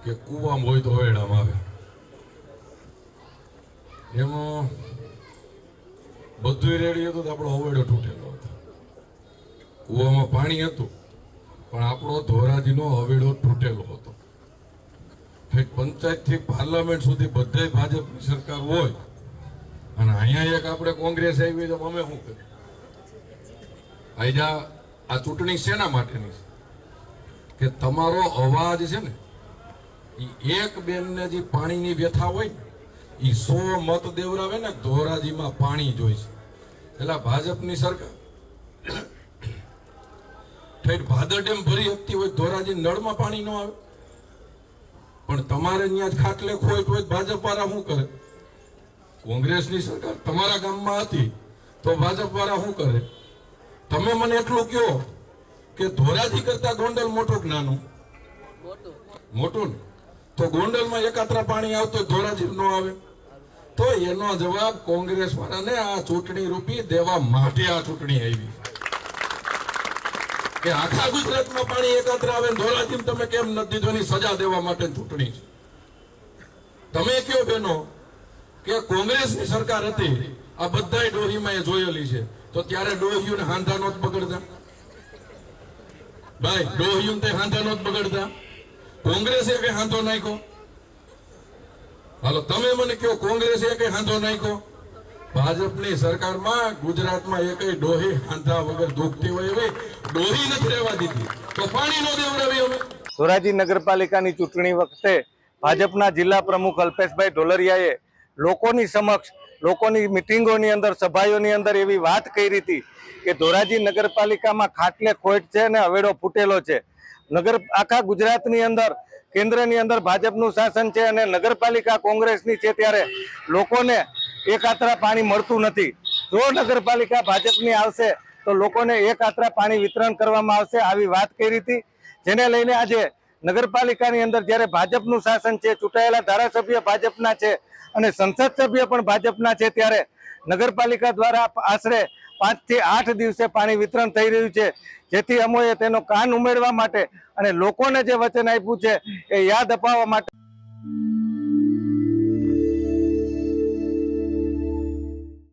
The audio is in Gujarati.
કે કૂવામાં હોય તો હવેડામાં આવે, એમાં બધું રેડી હતું તો આપણો હવેડો તૂટેલો હતો. કૂવામાં પાણી હતું પણ આપણો ધોરાજીનો હવેડો તૂટેલો હતો. પંચાયત થી પાર્લામેન્ટ સુધી બધે ભાજપની સરકાર હોય અને અહીંયા એક આપણે કોંગ્રેસ આવી તો અમે શું કરીએ? આજા આ ચૂંટણી શેના માટેની છે? કે તમારો અવાજ છે ને, એક બેનને જે પાણીની વ્યથા હોય ને, એ 100 મત દેવરાવે ને ધોરાજીમાં પાણી જોઈશે. એટલે ભાજપની સરકાર ઠેઠ ભાદર ડેમ ભરી શકતી હોય, ધોરાજી નળમાં પાણી ન આવે. પણ તમારે ત્યાં ખાટલે ખોટ હોય, ભાજપ વાળા શું કરે? કોંગ્રેસની સરકાર તમારા ગામમાં હતી તો ભાજપ વાળા શું કરે? તમે મને એટલું કહો કે ધોરાજી કરતા ગોંડલ મોટું કે નાનું? મોટું ને. તો ગોંડલમાં એકાત્રા પાણી આવતું, ધોરાજી ન આવે. તો એનો જવાબ કોંગ્રેસ વાળાને આ ચૂંટણી રૂપી દેવા માટે આ ચૂંટણી આવી કે આખા ગુજરાતમાં પાણી એકાત્ર આવે, ધોરાજી તમે કેમ નથી દીધો એની સજા દેવા માટે ચૂંટણી છે. તમે કયો બેનો કે કોંગ્રેસની સરકાર હતી, આ બધા ડોહીમાં એ જોયેલી છે, તો ત્યારે ડોહીઓને હાંધા નોત બગડતા? ભાઈ ડોહીઓને હાંધા નોત બગડતા? કોંગ્રેસે કઈ હાંધો નાખ્યો? હાલો તમે મને કહો, કોંગ્રેસે કઈ હાંધો નાખ્યો? ભાજપની સરકારમાં ગુજરાતમાં એકય ડોહી હાંધા વગર દુખતી હોય એવી ડોહી નથી રહેવા દીધી, તો પાણી નો દેવડાવી અમે. ધોરાજી નગરપાલિકાની ચૂંટણી વખતે ભાજપના જિલ્લા પ્રમુખ અલ્પેશભાઈ ઢોલરિયાએ લોકોની સમક્ષ, લોકોની મિટિંગોની અંદર, સભાઓની અંદર એવી વાત કરી હતી કે ધોરાજી નગરપાલિકામાં ખાટલે ખોટ છે અને હવેડો ફૂટેલો છે. આખા ગુજરાતની અંદર, કેન્દ્રની અંદર ભાજપનું શાસન છે અને નગરપાલિકા કોંગ્રેસની છે, ત્યારે લોકોને એકાત્રા પાણી મળતું નથી. જો નગરપાલિકા ભાજપની આવશે તો લોકોને એકાત્રા પાણી વિતરણ કરવામાં આવશે, આવી વાત કરી હતી. જેને લઈને આજે નગરપાલિકાની અંદર જ્યારે ભાજપનું શાસન છે, ચૂંટાયેલા ધારાસભ્ય ભાજપના છે અને સંસદ સભ્ય પણ ભાજપના છે, ત્યારે નગરપાલિકા દ્વારા આશરે 5 થી 8 દિવસે પાણી વિતરણ થઈ રહ્યું છે. જેથી અમોએ તેનો કાન ઉમેરવા માટે અને લોકોને જે વચન આપ્યું છે એ યાદ અપાવવા માટે